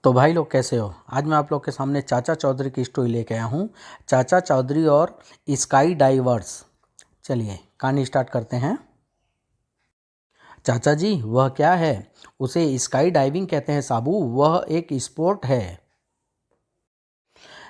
तो भाई लोग कैसे हो। आज मैं आप लोग के सामने चाचा चौधरी की स्टोरी लेके आया हूँ। चाचा चौधरी और स्काई डाइवर्स। चलिए कहानी स्टार्ट करते हैं। चाचा जी वह क्या है? उसे स्काई डाइविंग कहते हैं साबू। वह एक स्पोर्ट है।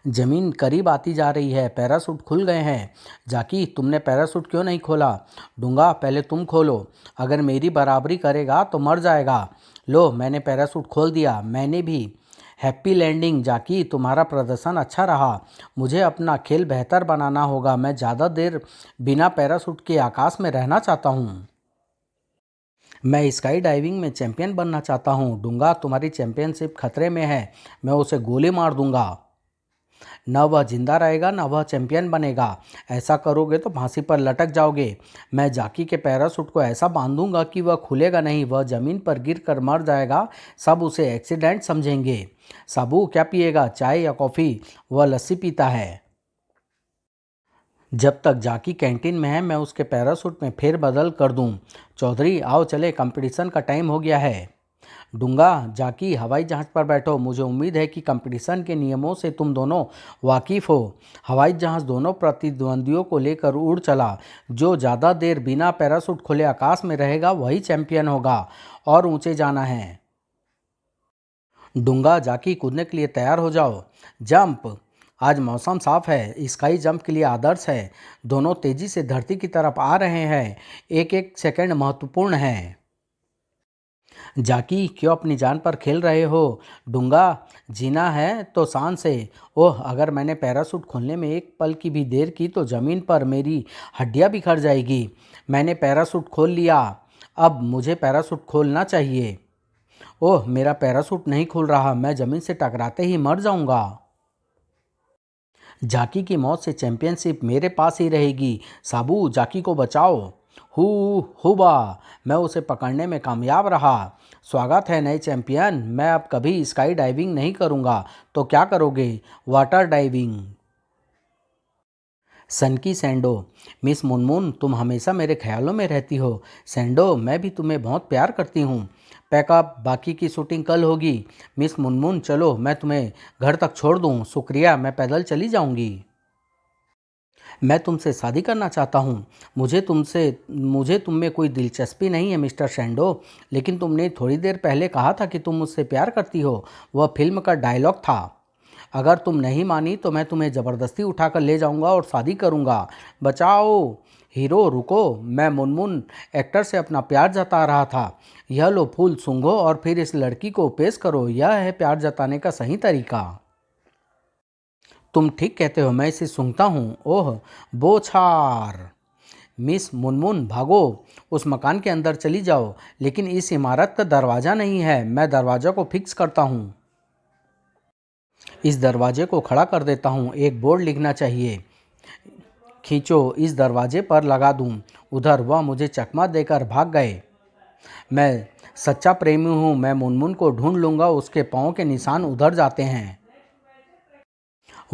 जमीन करीब आती जा रही है। पैराशूट खुल गए हैं। जाकी तुमने पैराशूट क्यों नहीं खोला? डूंगा पहले तुम खोलो। अगर मेरी बराबरी करेगा तो मर जाएगा। लो मैंने पैराशूट खोल दिया। मैंने भी। हैप्पी लैंडिंग जाकी। तुम्हारा प्रदर्शन अच्छा रहा। मुझे अपना खेल बेहतर बनाना होगा। मैं ज़्यादा देर बिना पैराशूट के आकाश में रहना चाहता हूँ। मैं स्काई डाइविंग में चैंपियन बनना चाहता हूँ। डूंगा तुम्हारी चैंपियनशिप खतरे में है। मैं उसे गोली मार दूंगा। न वह जिंदा रहेगा न वह चैंपियन बनेगा। ऐसा करोगे तो फांसी पर लटक जाओगे। मैं जाकी के पैराशूट को ऐसा बांधूंगा कि वह खुलेगा नहीं। वह जमीन पर गिर कर मर जाएगा। सब उसे एक्सीडेंट समझेंगे। साबू क्या पिएगा, चाय या कॉफ़ी? वह लस्सी पीता है। जब तक जाकी कैंटीन में है मैं उसके पैराशूट में फेरबदल कर दूं। चौधरी आओ चले, कंपटीशन का टाइम हो गया है। डूंगा जाकी हवाई जहाज़ पर बैठो। मुझे उम्मीद है कि कंपटीशन के नियमों से तुम दोनों वाकिफ़ हो। हवाई जहाज़ दोनों प्रतिद्वंदियों को लेकर उड़ चला। जो ज़्यादा देर बिना पैराशूट खोले आकाश में रहेगा वही चैंपियन होगा। और ऊंचे जाना है। डूंगा जाकी कूदने के लिए तैयार हो जाओ। जंप। आज मौसम साफ है। स्काई जंप के लिए आदर्श है। दोनों तेजी से धरती की तरफ आ रहे हैं। एक एक सेकंड महत्वपूर्ण है। जाकी क्यों अपनी जान पर खेल रहे हो? डूंगा जीना है तो शान से। ओह अगर मैंने पैराशूट खोलने में एक पल की भी देर की तो ज़मीन पर मेरी हड्डियां बिखर जाएगी। मैंने पैराशूट खोल लिया। अब मुझे पैराशूट खोलना चाहिए। ओह मेरा पैराशूट नहीं खुल रहा। मैं ज़मीन से टकराते ही मर जाऊंगा। जाकी की मौत से चैंपियनशिप मेरे पास ही रहेगी। साबू जाकी को बचाओ। हु हुबा। मैं उसे पकड़ने में कामयाब रहा। स्वागत है नए चैंपियन। मैं अब कभी स्काई डाइविंग नहीं करूँगा। तो क्या करोगे? Water diving. सनकी सैंडो। मिस मुनमुन तुम हमेशा मेरे ख्यालों में रहती हो। सैंडो मैं भी तुम्हें बहुत प्यार करती हूँ। पैकअप बाकी की शूटिंग कल होगी। मिस मुनमुन चलो मैं तुम्हें घर तक छोड़ दूँ। शुक्रिया मैं पैदल चली जाऊँगी। मैं तुमसे शादी करना चाहता हूँ। मुझे तुम में कोई दिलचस्पी नहीं है मिस्टर सैंडो। लेकिन तुमने थोड़ी देर पहले कहा था कि तुम मुझसे प्यार करती हो। वह फिल्म का डायलॉग था। अगर तुम नहीं मानी तो मैं तुम्हें ज़बरदस्ती उठाकर ले जाऊंगा और शादी करूंगा। बचाओ। हीरो रुको। मैं मुनमुन एक्टर से अपना प्यार जता रहा था। यह लो फूल सूंघो और फिर इस लड़की को पेश करो। यह है प्यार जताने का सही तरीका। तुम ठीक कहते हो, मैं इसे सूंघता हूँ। ओह बोछार। मिस मुनमुन भागो। उस मकान के अंदर चली जाओ। लेकिन इस इमारत का दरवाज़ा नहीं है। मैं दरवाज़ा को फिक्स करता हूँ। इस दरवाजे को खड़ा कर देता हूँ। एक बोर्ड लिखना चाहिए। खींचो इस दरवाजे पर लगा दूँ। उधर वह मुझे चकमा देकर भाग गए। मैं सच्चा प्रेमी हूँ। मैं मुनमुन को ढूंढ लूँगा। उसके पाँव के निशान उधर जाते हैं।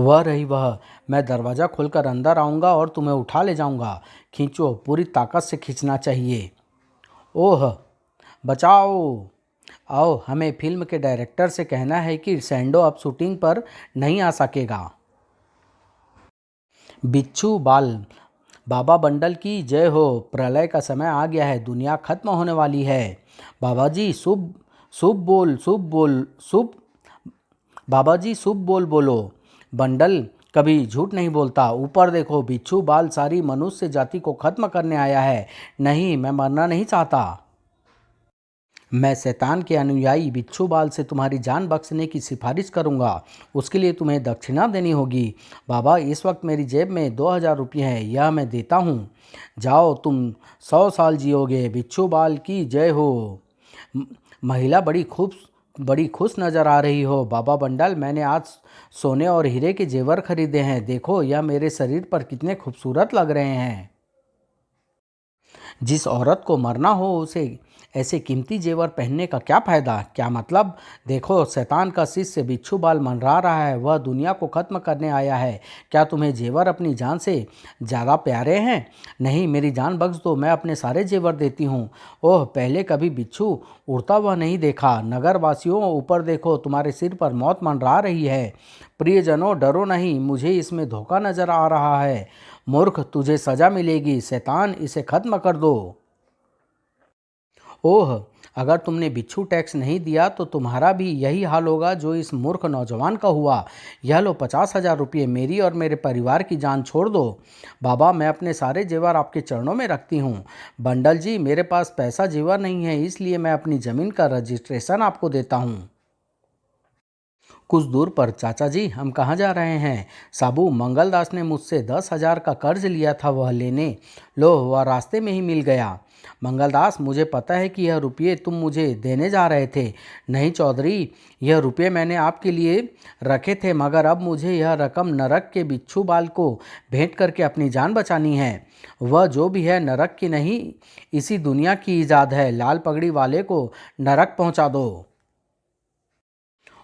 वह रही वह। मैं दरवाज़ा खोलकर अंदर आऊँगा और तुम्हें उठा ले जाऊँगा। खींचो पूरी ताकत से खींचना चाहिए। ओह बचाओ। आओ हमें फिल्म के डायरेक्टर से कहना है कि सैंडो अब शूटिंग पर नहीं आ सकेगा। बिच्छू बाल। बाबा बंडल की जय हो। प्रलय का समय आ गया है। दुनिया खत्म होने वाली है। बाबा जी शुभ शुभ बोल शुभ। बाबा जी शुभ बोल बोलो। बंडल कभी झूठ नहीं बोलता। ऊपर देखो बिच्छू बाल सारी मनुष्य जाति को खत्म करने आया है। नहीं मैं मरना नहीं चाहता। मैं शैतान के अनुयायी बिच्छू बाल से तुम्हारी जान बख्शने की सिफारिश करूंगा। उसके लिए तुम्हें दक्षिणा देनी होगी। बाबा इस वक्त मेरी जेब में 2000 रुपये हैं। यह मैं देता हूँ। जाओ तुम 100 साल जियोगे। बिच्छू बाल की जय हो। म- महिला बड़ी खुश नज़र आ रही हो। बाबा बंडल मैंने आज सोने और हीरे के जेवर खरीदे हैं। देखो यह मेरे शरीर पर कितने खूबसूरत लग रहे हैं। जिस औरत को मरना हो उसे ऐसे कीमती जेवर पहनने का क्या फ़ायदा? क्या मतलब? देखो, शैतान का शिष्य बिच्छू बाल मनरा रहा है, वह दुनिया को ख़त्म करने आया है। क्या तुम्हें जेवर अपनी जान से ज़्यादा प्यारे हैं? नहीं, मेरी जान बख्श दो, मैं अपने सारे जेवर देती हूँ। ओह, पहले कभी बिच्छू उड़ता हुआ नहीं देखा। नगरवासियों, ऊपर देखो, तुम्हारे सिर पर मौत मंडरा रही है। प्रियजनों, डरो नहीं, मुझे इसमें धोखा नजर आ रहा है। मूर्ख, तुझे सजा मिलेगी। शैतान, इसे खत्म कर दो। ओह, अगर तुमने बिच्छू टैक्स नहीं दिया तो तुम्हारा भी यही हाल होगा जो इस मूर्ख नौजवान का हुआ। यह लो 50,000 रुपये, मेरी और मेरे परिवार की जान छोड़ दो। बाबा, मैं अपने सारे जेवर आपके चरणों में रखती हूँ। बंडल जी, मेरे पास पैसा जेवर नहीं है, इसलिए मैं अपनी ज़मीन का रजिस्ट्रेशन आपको देता हूँ। कुछ दूर पर, चाचा जी, हम कहाँ जा रहे हैं? साबू, मंगलदास ने मुझसे 10,000 का कर्ज लिया था, वह लेने। लो, वह रास्ते में ही मिल गया। मंगलदास, मुझे पता है कि यह रुपये तुम मुझे देने जा रहे थे। नहीं चौधरी, यह रुपये मैंने आपके लिए रखे थे, मगर अब मुझे यह रकम नरक के बिच्छू बाल को भेंट करके अपनी जान बचानी है। वह जो भी है नरक की नहीं, इसी दुनिया की ईजाद है। लाल पगड़ी वाले को नरक पहुंचा दो।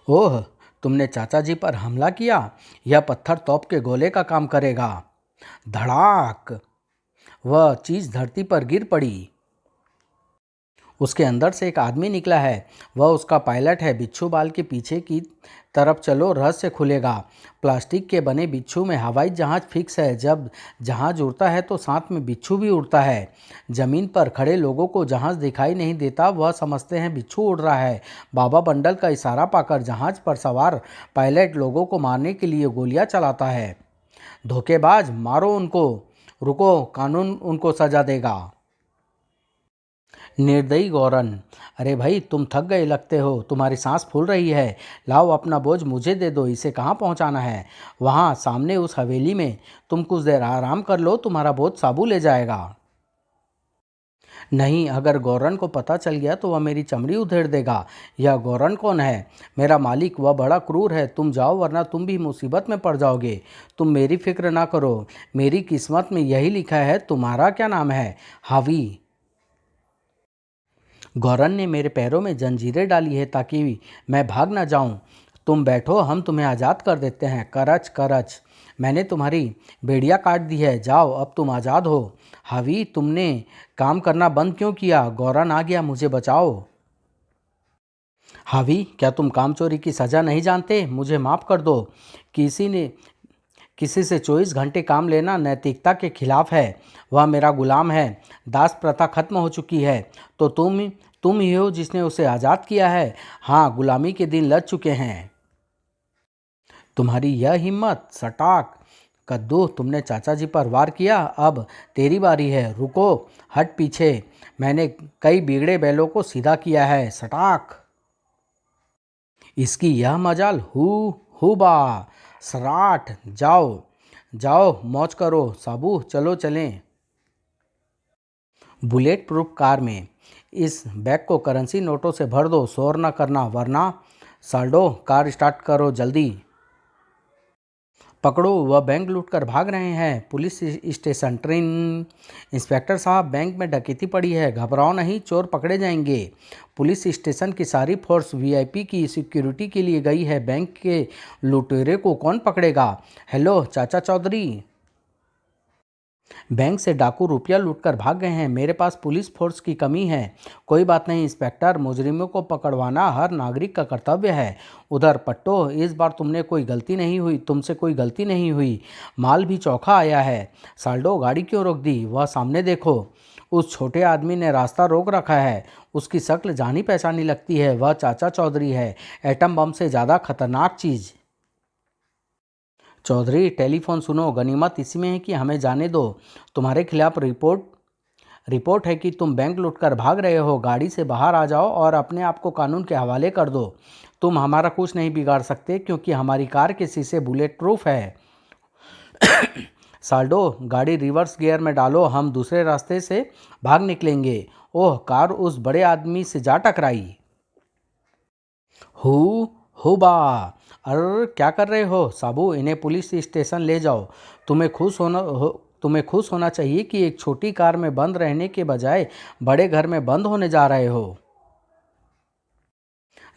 ओह, तुमने चाचा जी पर हमला किया? यह पत्थर तोप के गोले का काम करेगा। धड़ाक! वह चीज धरती पर गिर पड़ी। उसके अंदर से एक आदमी निकला है। वह उसका पायलट है। बिच्छू बाल के पीछे की तरफ चलो, रहस्य खुलेगा। प्लास्टिक के बने बिच्छू में हवाई जहाज फिक्स है। जब जहाज उड़ता है तो साथ में बिच्छू भी उड़ता है। जमीन पर खड़े लोगों को जहाज दिखाई नहीं देता, वह समझते हैं बिच्छू उड़ रहा है। बाबा बंडल का इशारा पाकर जहाज पर सवार पायलट लोगों को मारने के लिए गोलियां चलाता है। धोखेबाज, मारो उनको। रुको, कानून उनको सजा देगा। निर्दयी गौरन, अरे भाई, तुम थक गए लगते हो, तुम्हारी सांस फूल रही है। लाओ, अपना बोझ मुझे दे दो, इसे कहाँ पहुँचाना है? वहाँ सामने उस हवेली में। तुम कुछ देर आराम कर लो, तुम्हारा बोझ साबू ले जाएगा। नहीं, अगर गौरन को पता चल गया तो वह मेरी चमड़ी उधेड़ देगा। यह गौरन कौन है? मेरा मालिक, वह बड़ा क्रूर है। तुम जाओ, वरना तुम भी मुसीबत में पड़ जाओगे। तुम मेरी फिक्र ना करो, मेरी किस्मत में यही लिखा है। तुम्हारा क्या नाम है? हावी। गौरन ने मेरे पैरों में जंजीरें डाली है ताकि मैं भाग ना जाऊं। तुम बैठो, हम तुम्हें आज़ाद कर देते हैं। करच करच, मैंने तुम्हारी बेड़ियां काट दी है। जाओ, अब तुम आज़ाद हो। हावी, तुमने काम करना बंद क्यों किया? गौरन आ गया, मुझे बचाओ। हावी, क्या तुम काम चोरी की सज़ा नहीं जानते? मुझे माफ़ कर दो। किसी ने किसी से 24 घंटे काम लेना नैतिकता के खिलाफ है। वह मेरा गुलाम है। दास प्रथा खत्म हो चुकी है। तो तुम ही हो जिसने उसे आज़ाद किया है। हाँ, गुलामी के दिन लद चुके हैं। तुम्हारी यह हिम्मत! सटाक! कद्दू, तुमने चाचा जी पर वार किया, अब तेरी बारी है। रुको, हट पीछे। मैंने कई बिगड़े बैलों को सीधा किया है। सटाक! इसकी यह मजाल! हु बा! सराठ! जाओ, जाओ, मौज करो। साबू, चलो चलें। बुलेट प्रूफ कार में। इस बैग को करेंसी नोटों से भर दो, शोर न करना, वरना। साल्डो, कार स्टार्ट करो जल्दी। पकड़ो, वह बैंक लूटकर भाग रहे हैं। Police station. ट्रेन। इंस्पेक्टर साहब, बैंक में डकैती पड़ी है। घबराओ नहीं, चोर पकड़े जाएंगे। पुलिस स्टेशन की सारी फोर्स वीआईपी की सिक्योरिटी के लिए गई है। बैंक के लुटेरे को कौन पकड़ेगा? हेलो चाचा चौधरी। बैंक से डाकू रुपया लूटकर भाग गए हैं। मेरे पास पुलिस फोर्स की कमी है। कोई बात नहीं इंस्पेक्टर, मुजरिमों को पकड़वाना हर नागरिक का कर्तव्य है। उधर पट्टो, इस बार तुमसे कोई गलती नहीं हुई। माल भी चौखा आया है। साल्डो, गाड़ी क्यों रोक दी? वह सामने देखो। उस छोटे आदमी ने रास्ता रोक रखा है। उसकी शक्ल जानी पहचानी लगती है। वह चाचा चौधरी है। एटम बम से ज़्यादा खतरनाक चीज़। चौधरी, टेलीफोन सुनो। गनीमत इसी में है कि हमें जाने दो। तुम्हारे खिलाफ रिपोर्ट है कि तुम बैंक लूटकर भाग रहे हो। गाड़ी से बाहर आ जाओ और अपने आप को कानून के हवाले कर दो। तुम हमारा कुछ नहीं बिगाड़ सकते क्योंकि हमारी कार के शीशे बुलेट प्रूफ है। साल्डो, गाड़ी रिवर्स गियर में डालो, हम दूसरे रास्ते से भाग निकलेंगे। ओह, कार उस बड़े आदमी से जा टकराई। हु हु बा! अरे क्या कर रहे हो? साबू, इन्हें पुलिस स्टेशन ले जाओ। तुम्हें खुश तुम्हें खुश होना चाहिए कि एक छोटी कार में बंद रहने के बजाय बड़े घर में बंद होने जा रहे हो।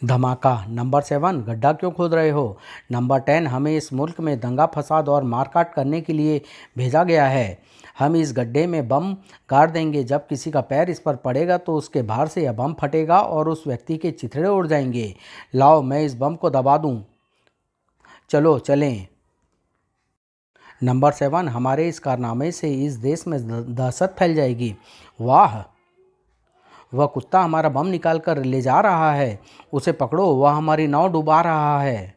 धमाका। नंबर 7, गड्ढा क्यों खोद रहे हो? नंबर 10, हमें इस मुल्क में दंगा फसाद और मारकाट करने के लिए भेजा गया है। हम इस गड्ढे में बम गाड़ देंगे। जब किसी का पैर इस पर पड़ेगा तो उसके बाहर से यह बम फटेगा और उस व्यक्ति के चिथड़े उड़ जाएंगे। लाओ, मैं इस बम को दबा दूं। चलो चलें। नंबर 7, हमारे इस कारनामे से इस देश में दहशत फैल जाएगी। वाह, वह कुत्ता हमारा बम निकाल कर ले जा रहा है। उसे पकड़ो, वह हमारी नाव डुबा रहा है।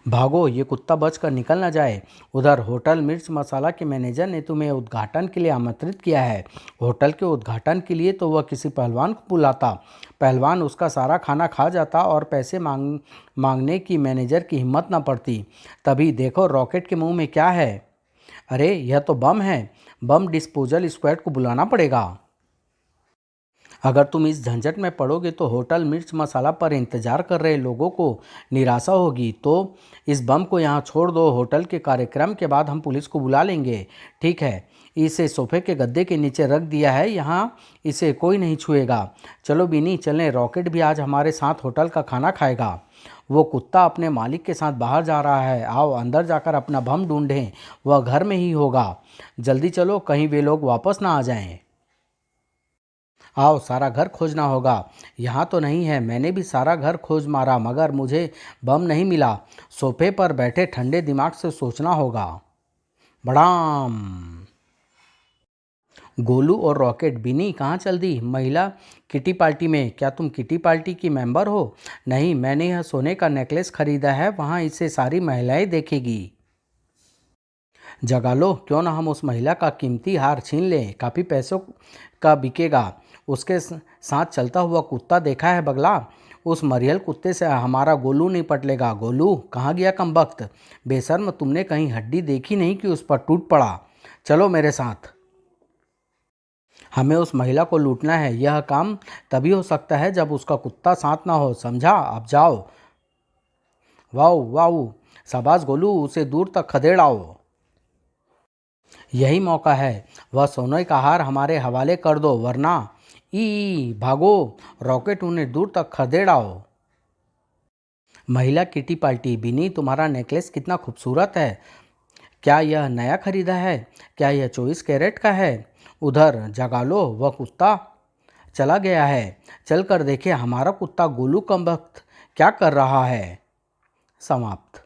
भागो, ये कुत्ता बचकर निकल ना जाए। उधर होटल मिर्च मसाला के मैनेजर ने तुम्हें उद्घाटन के लिए आमंत्रित किया है। होटल के उद्घाटन के लिए तो वह किसी पहलवान को बुलाता। पहलवान उसका सारा खाना खा जाता और पैसे मांगने की मैनेजर की हिम्मत न पड़ती। तभी देखो रॉकेट के मुंह में क्या है। अरे, यह तो बम है। बम डिस्पोजल स्क्वाड को बुलाना पड़ेगा। अगर तुम इस झंझट में पड़ोगे तो होटल मिर्च मसाला पर इंतजार कर रहे लोगों को निराशा होगी। तो इस बम को यहाँ छोड़ दो। होटल के कार्यक्रम के बाद हम पुलिस को बुला लेंगे। ठीक है, इसे सोफे के गद्दे के नीचे रख दिया है। यहाँ इसे कोई नहीं छुएगा। चलो बिनी, चलें। रॉकेट भी आज हमारे साथ होटल का खाना खाएगा। वो कुत्ता अपने मालिक के साथ बाहर जा रहा है। आओ अंदर जाकर अपना बम ढूंढें। वह घर में ही होगा। जल्दी चलो, कहीं वे लोग वापस ना आ जाएं। आओ, सारा घर खोजना होगा। यहाँ तो नहीं है। मैंने भी सारा घर खोज मारा मगर मुझे बम नहीं मिला। सोफे पर बैठे ठंडे दिमाग से सोचना होगा। बड़ाम। गोलू और रॉकेट। बिनी कहाँ चल दी? महिला किटी पार्टी में। क्या तुम किटी पार्टी की मेंबर हो? नहीं, मैंने यह सोने का नेकलेस खरीदा है। वहाँ इसे सारी महिलाएं देखेगी। जगा लो, क्यों ना हम उस महिला का कीमती हार छीन लें। काफ़ी पैसों का बिकेगा। उसके साथ चलता हुआ कुत्ता देखा है बगला? उस मरियल कुत्ते से हमारा गोलू नहीं पटलेगा। गोलू कहाँ गया कमबख्त? बेशर्म, तुमने कहीं हड्डी देखी नहीं कि उस पर टूट पड़ा। चलो मेरे साथ। हमें उस महिला को लूटना है। यह काम तभी हो सकता है जब उसका कुत्ता साथ ना हो। समझा? अब जाओ। वाओ वाओ, शाबाश गोलू, उसे दूर तक खदेड़ाओ। यही मौका है। वह सोने का हार हमारे हवाले कर दो, वरना ई भागो। रॉकेट उन्हें दूर तक खदेड़ाओ। महिला किटी पार्टी। बिनी, तुम्हारा नेकलेस कितना खूबसूरत है। क्या यह नया खरीदा है? क्या यह 24 कैरेट का है? उधर जगा लो, वह कुत्ता चला गया है। चल कर देखे हमारा कुत्ता गोलू कम वक्त क्या कर रहा है। समाप्त।